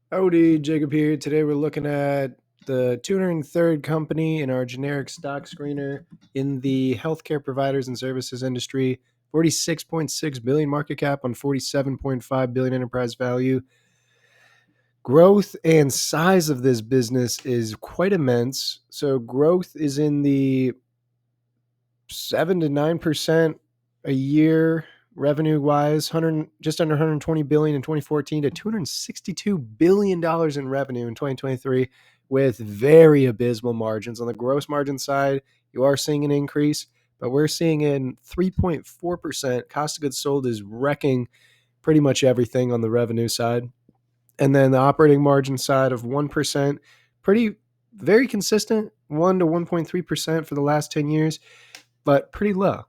Howdy, Jacob here. Today we're looking at the 203rd company in our generic stock screener in the healthcare providers and services industry. 46.6 billion market cap on 47.5 billion enterprise value. Growth and size of this business is quite immense. So growth is in the 7 to 9% a year revenue wise, just under 120 billion in 2014 to 262 billion dollars in revenue in 2023, with very abysmal margins. On the gross margin side, you are seeing an increase, but we're seeing in 3.4%. Cost of goods sold is wrecking pretty much everything on the revenue side. And then the operating margin side of 1%, very consistent, 1 to 1.3% for the last 10 years, but pretty low.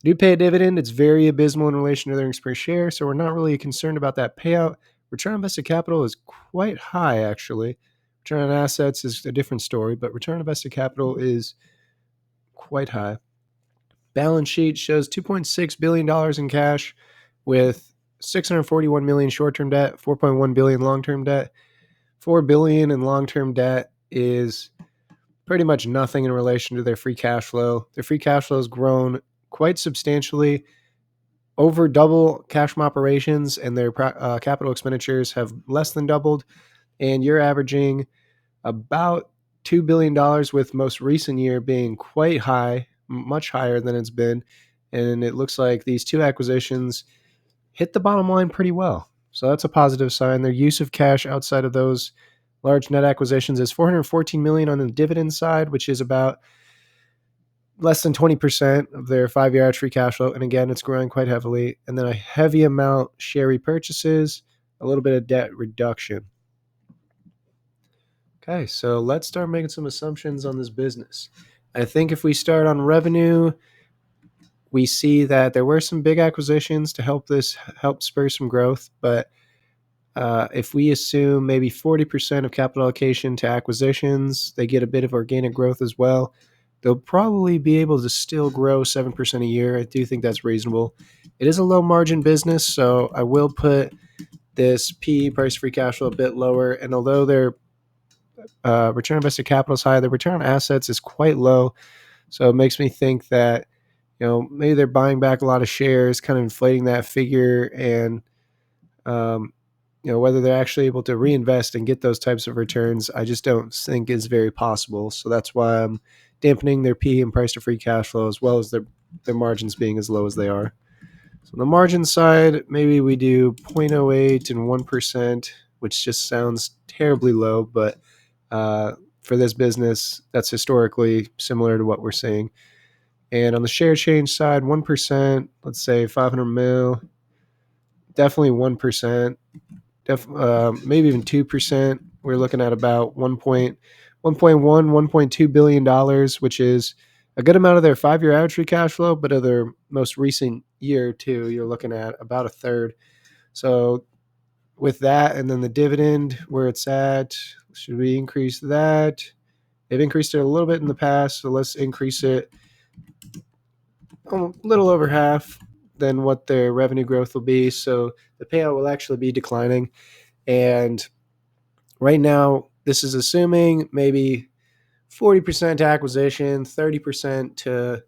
Do pay a dividend. It's very abysmal in relation to earnings per share, so we're not really concerned about that payout. Return on invested capital is quite high, actually. Return on assets is a different story, but return on invested capital is quite high. Balance sheet shows $2.6 billion in cash with 641 million short-term debt, 4.1 billion long-term debt. 4 billion in long-term debt is pretty much nothing in relation to their free cash flow. Their free cash flow has grown quite substantially, over double cash from operations, and their capital expenditures have less than doubled. And you're averaging about $2 billion, with most recent year being quite high, much higher than it's been. And it looks like these two acquisitions hit the bottom line pretty well. So that's a positive sign. Their use of cash outside of those large net acquisitions is 414 million on the dividend side, which is about less than 20% of their 5-year average free cash flow. And again, it's growing quite heavily. And then a heavy amount share repurchases, a little bit of debt reduction. Okay, so let's start making some assumptions on this business. I think if we start on revenue, we see that there were some big acquisitions to help spur some growth. But if we assume maybe 40% of capital allocation to acquisitions, they get a bit of organic growth as well. They'll probably be able to still grow 7% a year. I do think that's reasonable. It is a low margin business, so I will put this PE, price free cash flow, a bit lower. And although their return on invested capital is high, their return on assets is quite low. So it makes me think that maybe they're buying back a lot of shares, kind of inflating that figure, and whether they're actually able to reinvest and get those types of returns, I just don't think is very possible. So that's why I'm dampening their PE and price to free cash flow, as well as their margins being as low as they are. So on the margin side, maybe we do 0.08 and 1%, which just sounds terribly low, but for this business, that's historically similar to what we're seeing. And on the share change side, 1%, let's say 500 mil, definitely 1%. Maybe even 2%. We're looking at about 1.2 billion dollars, which is a good amount of their 5-year average free cash flow, but of their most recent year or two, you're looking at about a third. So with that, and then the dividend where it's at, should we increase that? They've increased it a little bit in the past, so let's increase it a little over half than what their revenue growth will be. So the payout will actually be declining. And right now, this is assuming maybe 40% to acquisition, 30% to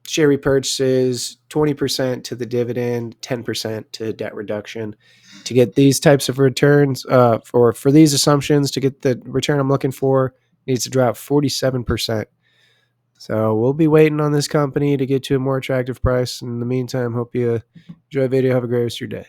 share repurchases, 20% to the dividend, 10% to debt reduction. To get these types of returns, for these assumptions, to get the return I'm looking for, needs to drop 47%. So we'll be waiting on this company to get to a more attractive price. In the meantime, hope you enjoy the video. Have a great rest of your day.